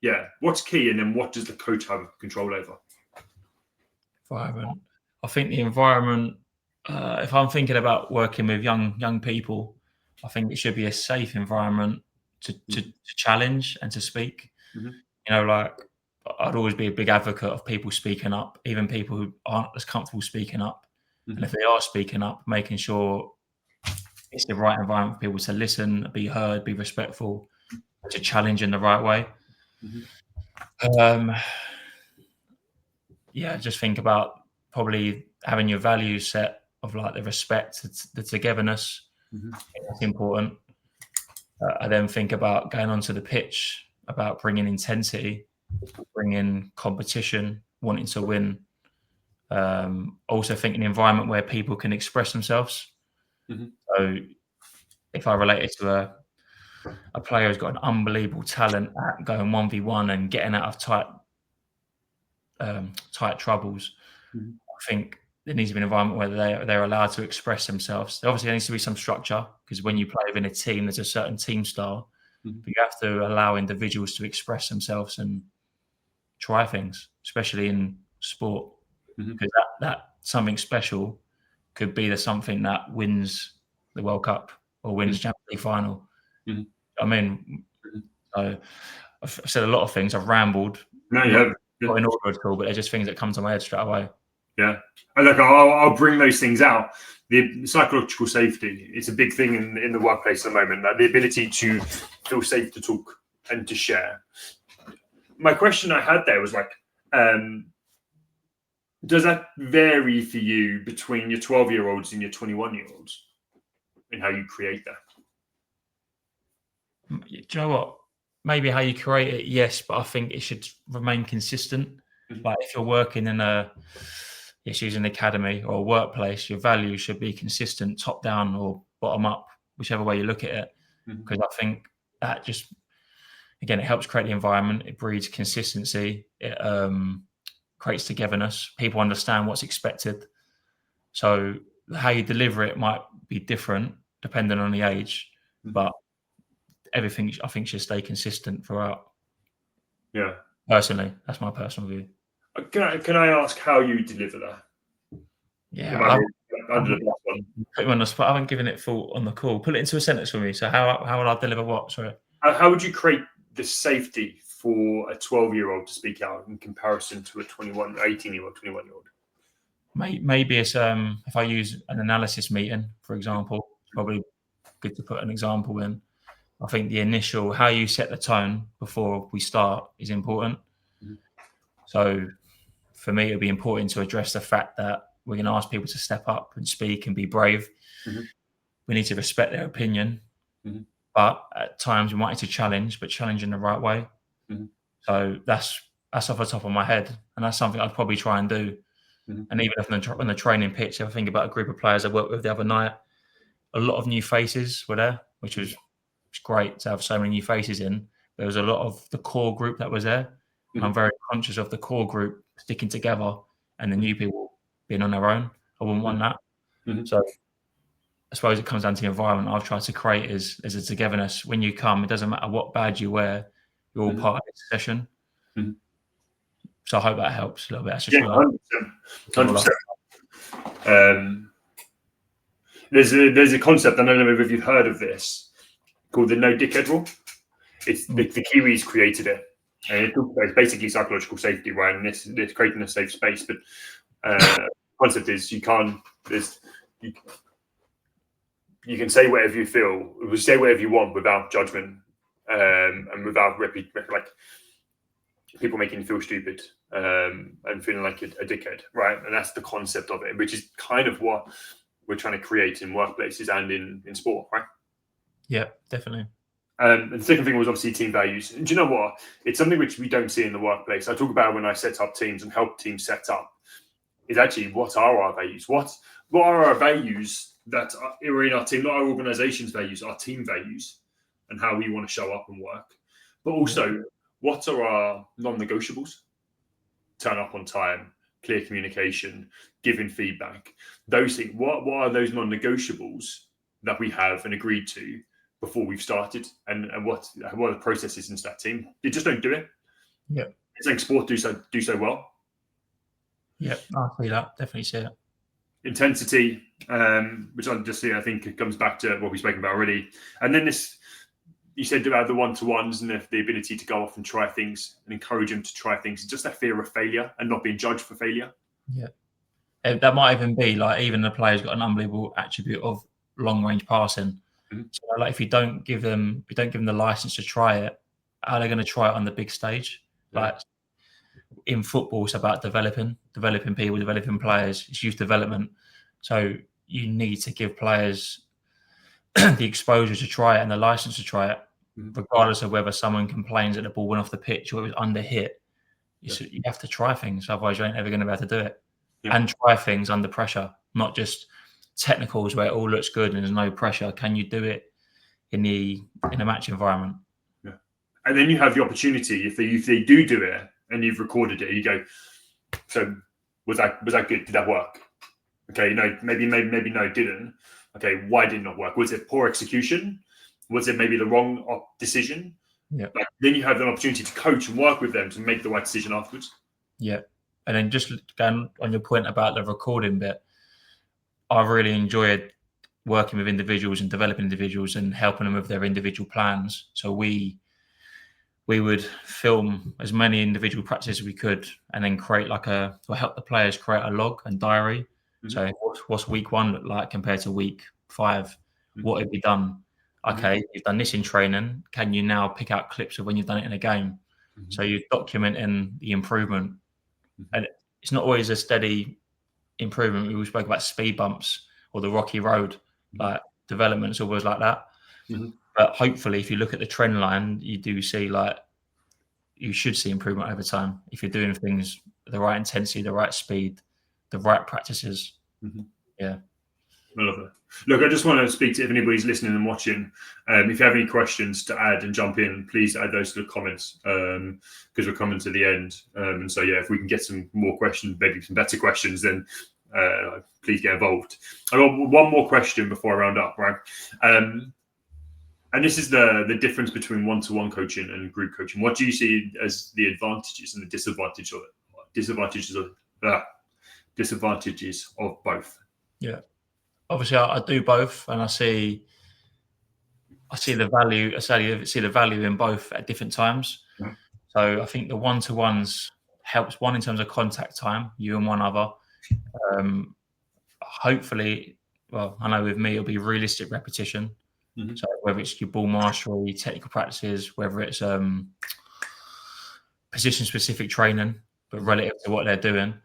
[SPEAKER 1] Yeah, what's key, and then what does the coach have control over?
[SPEAKER 2] Environment. I think the environment. If I'm thinking about working with young people, I think it should be a safe environment to challenge and to speak. Mm-hmm. Like I'd always be a big advocate of people speaking up, even people who aren't as comfortable speaking up. Mm-hmm. And if they are speaking up, making sure it's the right environment for people to listen, be heard, be respectful, to challenge in the right way. Mm-hmm. Yeah, just think about probably having your values set of like the respect, the togetherness. That's important. I then think about going onto the pitch, about bringing intensity, bringing competition, wanting to win. Also think an environment where people can express themselves. So if I relate it to a player who's got an unbelievable talent at going 1v1 and getting out of tight troubles, I think there needs to be an environment where they're allowed to express themselves. Obviously, there needs to be some structure, because when you play within a team, there's a certain team style. But you have to allow individuals to express themselves and try things, especially in sport, because that something special could be the something that wins the World Cup or wins Champions League final. I mean, so I've said a lot of things. I've rambled.
[SPEAKER 1] No, you have.
[SPEAKER 2] Not in order at all, but they're just things that come to my head straight away.
[SPEAKER 1] Yeah, and look, I'll bring those things out. The psychological safety, it's a big thing in the workplace at the moment. That the ability to feel safe to talk and to share. My question I had there was like, does that vary for you between your 12-year-olds and your 21-year-olds in how you create that?
[SPEAKER 2] Do you know what? Maybe how you create it, yes, but I think it should remain consistent. Like if you're working in using an academy or a workplace, your values should be consistent, top down or bottom up, whichever way you look at it. Because I think that just, again, it helps create the environment. It breeds consistency. It creates togetherness. People understand what's expected. So how you deliver it might be different depending on the age, but everything I think should stay consistent throughout.
[SPEAKER 1] Yeah.
[SPEAKER 2] Personally, that's my personal view.
[SPEAKER 1] Can I ask how you deliver that?
[SPEAKER 2] Yeah, put him on the spot. I haven't given it thought on the call. Put it into a sentence for me. So how would I deliver what? Sorry.
[SPEAKER 1] How would you create the safety for a 12-year-old to speak out in comparison to a 18-year-old, 21-year-old?
[SPEAKER 2] Maybe it's if I use an analysis meeting, for example, it's probably good to put an example in. I think the initial, how you set the tone before we start is important. So for me, it would be important to address the fact that we're going to ask people to step up and speak and be brave. We need to respect their opinion. But at times we might need to challenge, but challenge in the right way. So that's off the top of my head. And that's something I'd probably try and do. And even if on the training pitch, if I think about a group of players I worked with the other night, a lot of new faces were there, which was great to have so many new faces in. There was a lot of the core group that was there. And I'm very conscious of the core group sticking together and the new people being on their own. I wouldn't want that. So I suppose it comes down to the environment I've tried to create is a togetherness. When you come, it doesn't matter what badge you wear, you're all part of the session. So I hope that helps a little bit. That's just
[SPEAKER 1] 100%. There's a concept, I don't know if you've heard of this, called the no dickhead rule. It's the Kiwis created it. And it's basically psychological safety, right? And it's creating a safe space. But the concept is you can say whatever you feel, say whatever you want without judgment, and without like people making you feel stupid, and feeling like a dickhead, right? And that's the concept of it, which is kind of what we're trying to create in workplaces and in sport, right?
[SPEAKER 2] Yeah, definitely.
[SPEAKER 1] And the second thing was obviously team values. And do you know what? It's something which we don't see in the workplace. I talk about when I set up teams and help teams set up, is actually what are our values? What are our values that are in our team, not our organization's values, our team values, and how we want to show up and work. But also, what are our non-negotiables? Turn up on time, clear communication, giving feedback. Those things. What are those non-negotiables that we have and agreed to before we've started, and what are the processes into that team? They just don't do it.
[SPEAKER 2] Yeah,
[SPEAKER 1] it's like sport do so well.
[SPEAKER 2] Yeah, I see that. Definitely see it.
[SPEAKER 1] Intensity, which I think it comes back to what we've spoken about already. And then this, you said about the one-to-ones and the ability to go off and try things and encourage them to try things. Just that fear of failure and not being judged for failure.
[SPEAKER 2] Yeah, that might even be like even the player's got an unbelievable attribute of long-range passing. So like if you don't give them the license to try it, how are they going to try it on the big stage? Like in football, it's about developing people, developing players. It's youth development. So you need to give players the exposure to try it and the license to try it, regardless of whether someone complains that the ball went off the pitch or it was under hit. You have to try things, otherwise you ain't ever going to be able to do it. And try things under pressure, not just technicals where it all looks good and there's no pressure. Can you do it in a match environment?
[SPEAKER 1] Yeah. And then you have the opportunity, if they do it and you've recorded it, you go, so was that good? Did that work? Okay, no, maybe no, it didn't. Okay, why did it not work? Was it poor execution? Was it maybe the wrong decision?
[SPEAKER 2] Yeah.
[SPEAKER 1] Like, then you have an opportunity to coach and work with them to make the right decision afterwards.
[SPEAKER 2] Yeah. And then just going on your point about the recording bit, I really enjoyed working with individuals and developing individuals and helping them with their individual plans. So we would film as many individual practices as we could, and then create help the players create a log and diary. So what's week 1 look like compared to week 5? What have you done? Okay, you've done this in training. Can you now pick out clips of when you've done it in a game? So you're documenting the improvement. And it's not always a steady improvement. We spoke about speed bumps or the rocky road. Like development's always like that. But hopefully, if you look at the trend line, you do see you should see improvement over time if you're doing things the right intensity, the right speed, the right practices. Yeah.
[SPEAKER 1] I love that. Look, I just want to speak to if anybody's listening and watching. If you have any questions to add and jump in, please add those to the comments because we're coming to the end. And so, if we can get some more questions, maybe some better questions, then please get involved. I got one more question before I round up, right? And this is the difference between one-to-one coaching and group coaching. What do you see as the advantages and the disadvantages of it? Disadvantages of both?
[SPEAKER 2] Yeah. Obviously, I do both, and I see the value. I see the value in both at different times. So I think the one-to-ones helps in terms of contact time, you and one other. Hopefully, well, I know with me it'll be realistic repetition. So whether it's your ball mastery, technical practices, whether it's position-specific training, but relative to what they're doing.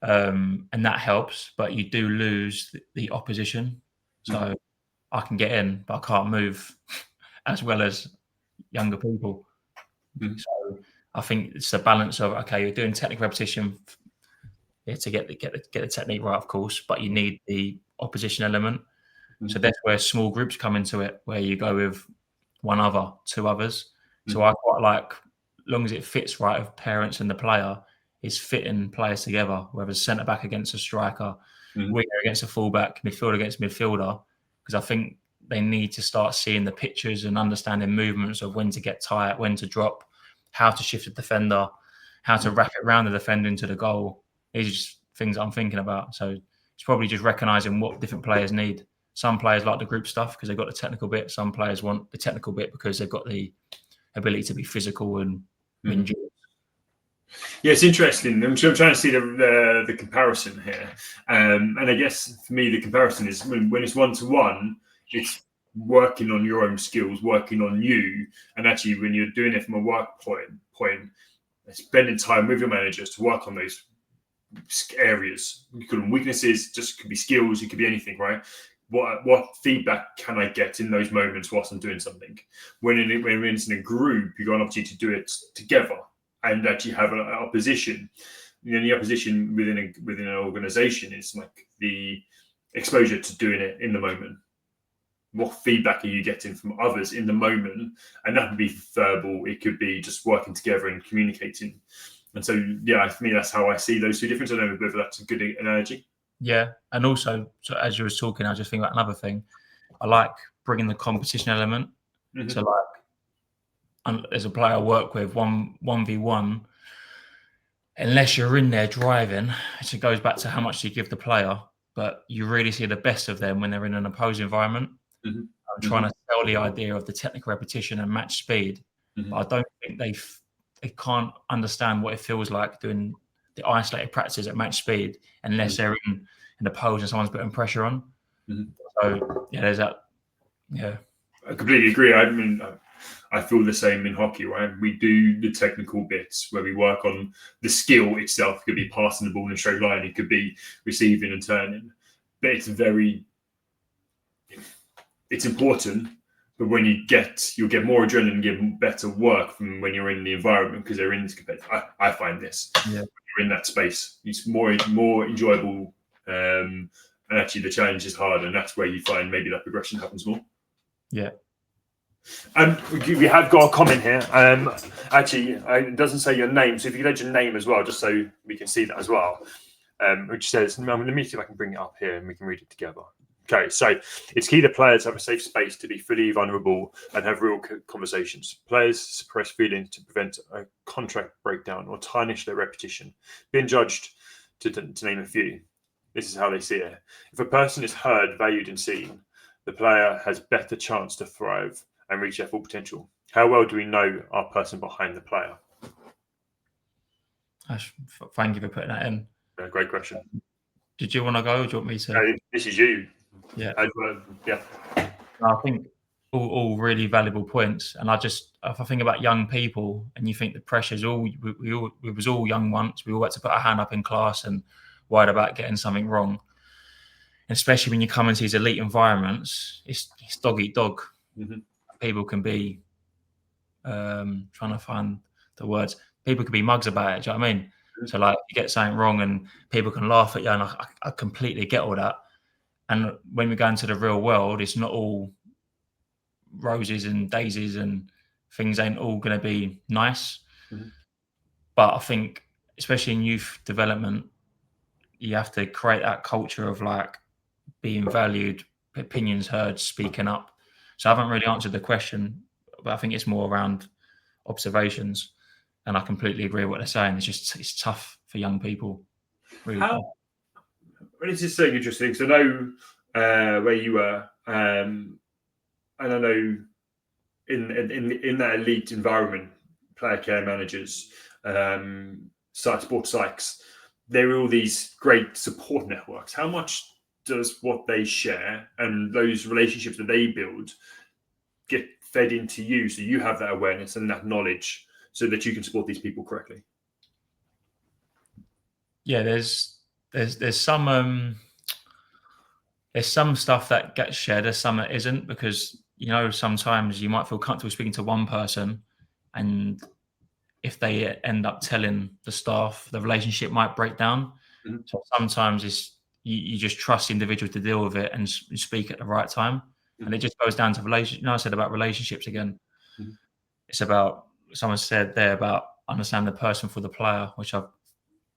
[SPEAKER 2] And that helps, but you do lose the opposition. So I can get in, but I can't move as well as younger people. So I think it's a balance of, okay, you're doing technical repetition to get the technique right, of course, but you need the opposition element. So that's where small groups come into it, where you go with one other, 2 others. So I quite like, as long as it fits right with parents and the player, is fitting players together, whether it's centre back against a striker, winger against a fullback, midfielder against midfielder, because I think they need to start seeing the pictures and understanding movements of when to get tight, when to drop, how to shift the defender, how to wrap it around the defender into the goal. These are just things I'm thinking about. So it's probably just recognising what different players need. Some players like the group stuff because they've got the technical bit. Some players want the technical bit because they've got the ability to be physical and endure.
[SPEAKER 1] Yeah, it's interesting. I'm trying to see the comparison here. And I guess for me, the comparison is when it's one-to-one, it's working on your own skills, working on you. And actually, when you're doing it from a work point, spending time with your managers to work on those areas. You could be weaknesses, just could be skills, it could be anything, right? What feedback can I get in those moments whilst I'm doing something? When it's in a group, you've got an opportunity to do it together and actually have an opposition. The opposition within an organization is like the exposure to doing it in the moment. What feedback are you getting from others in the moment? And that could be verbal, it could be just working together and communicating. And so, for me, that's how I see those two differences. I don't know whether that's a good analogy.
[SPEAKER 2] Yeah, and also, so as you were talking, I was just thinking about another thing. I like bringing the competition element. So, as a player I work with, 1v1, unless you're in there driving, it goes back to how much you give the player, but you really see the best of them when they're in an opposing environment. I'm trying to sell the idea of the technical repetition and match speed, but I don't think they can't understand what it feels like doing the isolated practices at match speed unless they're in the pose and someone's putting pressure on. So there's that. Yeah,
[SPEAKER 1] I completely agree. I mean, I feel the same in hockey, right? We do the technical bits where we work on the skill itself. It could be passing the ball in a straight line. It could be receiving and turning. But it's important. But when you'll get more adrenaline and get better work from when you're in the environment because they're in this competitive. I find this.
[SPEAKER 2] Yeah.
[SPEAKER 1] When you're in that space, it's more enjoyable. And actually the challenge is hard. And that's where you find maybe that progression happens more.
[SPEAKER 2] Yeah.
[SPEAKER 1] We have got a comment here. Actually, it doesn't say your name, so if you could add your name as well, just so we can see that as well. Which says, let me see if I can bring it up here and we can read it together. Okay, so it's key that players have a safe space to be fully vulnerable and have real conversations. Players suppress feelings to prevent a contract breakdown or tarnish their reputation. Being judged, to name a few, this is how they see it. If a person is heard, valued, and seen, the player has better chance to thrive and reach their full potential. How well do we know our person behind the player?
[SPEAKER 2] Thank you for putting that in.
[SPEAKER 1] Yeah, great question.
[SPEAKER 2] Did you want to go or do you want me to?
[SPEAKER 1] This is you.
[SPEAKER 2] Yeah.
[SPEAKER 1] Yeah.
[SPEAKER 2] I think all really valuable points. And if I think about young people and you think the pressure's we was all young once. We all had to put our hand up in class and worried about getting something wrong. And especially when you come into these elite environments, it's dog eat dog.
[SPEAKER 1] Mm-hmm.
[SPEAKER 2] People can be trying to find the words. People can be mugs about it. Do you know what I mean? Mm-hmm. So like you get something wrong and people can laugh at you, and I completely get all that. And when we go into the real world, it's not all roses and daisies, and things ain't all going to be nice. Mm-hmm. But I think, especially in youth development, you have to create that culture of like being valued, opinions heard, speaking up. So I haven't really answered the question, but I think it's more around observations. And I completely agree with what they're saying. It's tough for young people. Really tough.
[SPEAKER 1] This is so interesting. So I know where you were, and I know in that elite environment, player care managers, sports psychs, there are all these great support networks. How much does what they share and those relationships that they build get fed into you, so you have that awareness and that knowledge so that you can support these people correctly?
[SPEAKER 2] Yeah, there's some stuff that gets shared, there's some that isn't, because sometimes you might feel comfortable speaking to one person, and if they end up telling the staff, the relationship might break down. Mm-hmm. So sometimes you just trust the individual to deal with it and speak at the right time. Mm-hmm. And it just goes down to relationship. I said about relationships again. Mm-hmm. It's about, someone said there about understanding the person for the player, which I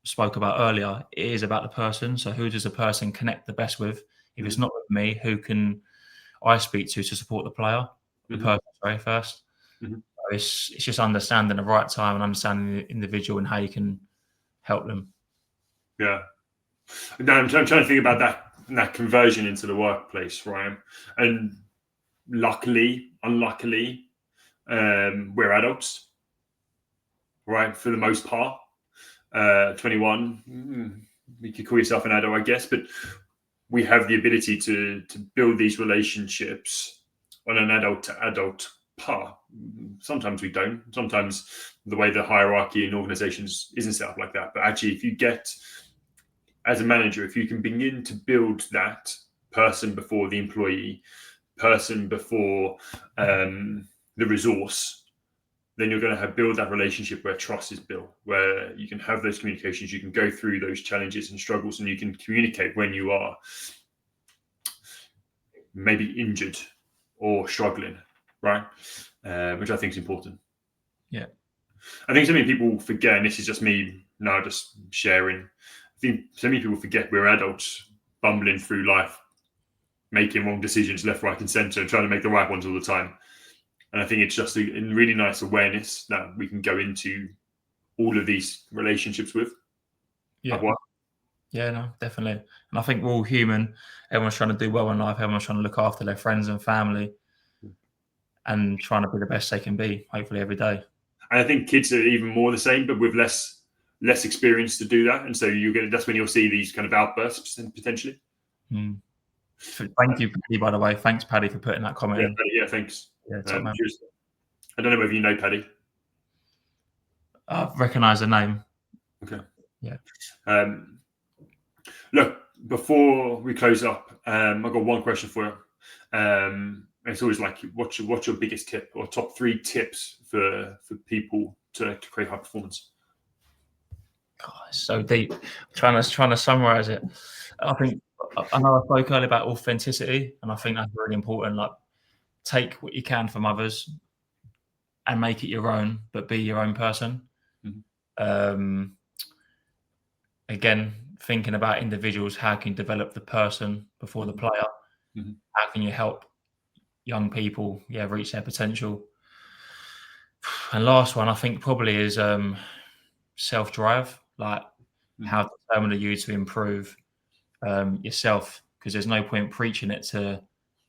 [SPEAKER 2] spoke about earlier. It is about the person. So who does the person connect the best with? If it's not with me, who can I speak to support the player, the person, first? Mm-hmm. So it's just understanding the right time and understanding the individual and how you can help them.
[SPEAKER 1] Yeah. Now I'm trying to think about that conversion into the workplace, right? And luckily, unluckily, we're adults, right? For the most part, 21, you could call yourself an adult, I guess, but we have the ability to build these relationships on an adult to adult path. Sometimes we don't. Sometimes the way the hierarchy in organizations isn't set up like that. But actually, if you get, as a manager, if you can begin to build that person before the employee, person before the resource, then you're going to build that relationship where trust is built, where you can have those communications, you can go through those challenges and struggles, and you can communicate when you are maybe injured or struggling, right? Which I think is important.
[SPEAKER 2] Yeah.
[SPEAKER 1] I think so many people forget, and this is just me now just sharing, I think so many people forget we're adults bumbling through life, making wrong decisions left, right, and centre, trying to make the right ones all the time. And I think it's just a really nice awareness that we can go into all of these relationships with.
[SPEAKER 2] Yeah. Yeah, no, definitely. And I think we're all human. Everyone's trying to do well in life. Everyone's trying to look after their friends and family and trying to be the best they can be, hopefully every day.
[SPEAKER 1] And I think kids are even more the same, but with less experience to do that. And so that's when you'll see these kind of outbursts potentially.
[SPEAKER 2] Mm. Thank you, Paddy, by the way. Thanks, Paddy, for putting that comment in.
[SPEAKER 1] Yeah, thanks.
[SPEAKER 2] Yeah, top man.
[SPEAKER 1] I don't know whether you know Paddy.
[SPEAKER 2] I recognise the name.
[SPEAKER 1] Okay.
[SPEAKER 2] Yeah.
[SPEAKER 1] Look, before we close up, I've got one question for you. It's always like, what's your biggest tip or top 3 tips for people to create high performance?
[SPEAKER 2] God, it's so deep. Trying to summarize it. I think I know I spoke earlier about authenticity, and I think that's really important. Like, take what you can from others and make it your own, but be your own person.
[SPEAKER 1] Mm-hmm.
[SPEAKER 2] Again, thinking about individuals, how can you develop the person before the player?
[SPEAKER 1] Mm-hmm.
[SPEAKER 2] How can you help young people, reach their potential? And last one, I think probably is self-drive. Like, how determined are you to improve yourself? Because there's no point preaching it to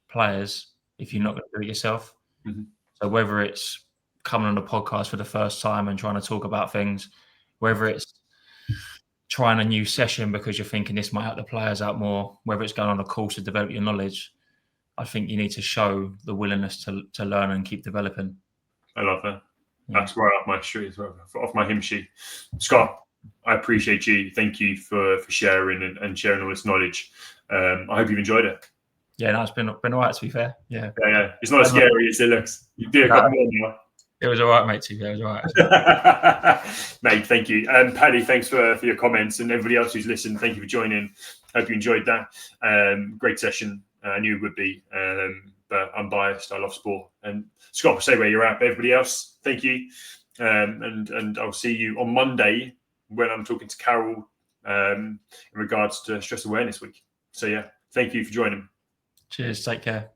[SPEAKER 2] players if you're not going to do it yourself.
[SPEAKER 1] Mm-hmm.
[SPEAKER 2] So whether it's coming on a podcast for the first time and trying to talk about things, whether it's trying a new session because you're thinking this might help the players out more, whether it's going on a course to develop your knowledge, I think you need to show the willingness to learn and keep developing.
[SPEAKER 1] I love that. That's right up my street as well, off my hymn sheet. Scott, I appreciate you. Thank you for sharing and sharing all this knowledge. I hope you've enjoyed it.
[SPEAKER 2] Yeah, no, it's been all right, to be fair. Yeah.
[SPEAKER 1] It's not as scary as it looks. You do a couple more now.
[SPEAKER 2] It was all right, mate, too. Yeah, it was all right.
[SPEAKER 1] Mate, thank you. Paddy, thanks for your comments, and everybody else who's listened, thank you for joining. Hope you enjoyed that. Great session. I knew it would be, but I'm biased. I love sport. And Scott, say where you're at. But everybody else, thank you. And I'll see you on Monday when I'm talking to Carol in regards to Stress Awareness Week. So, yeah, thank you for joining.
[SPEAKER 2] Cheers. Take care.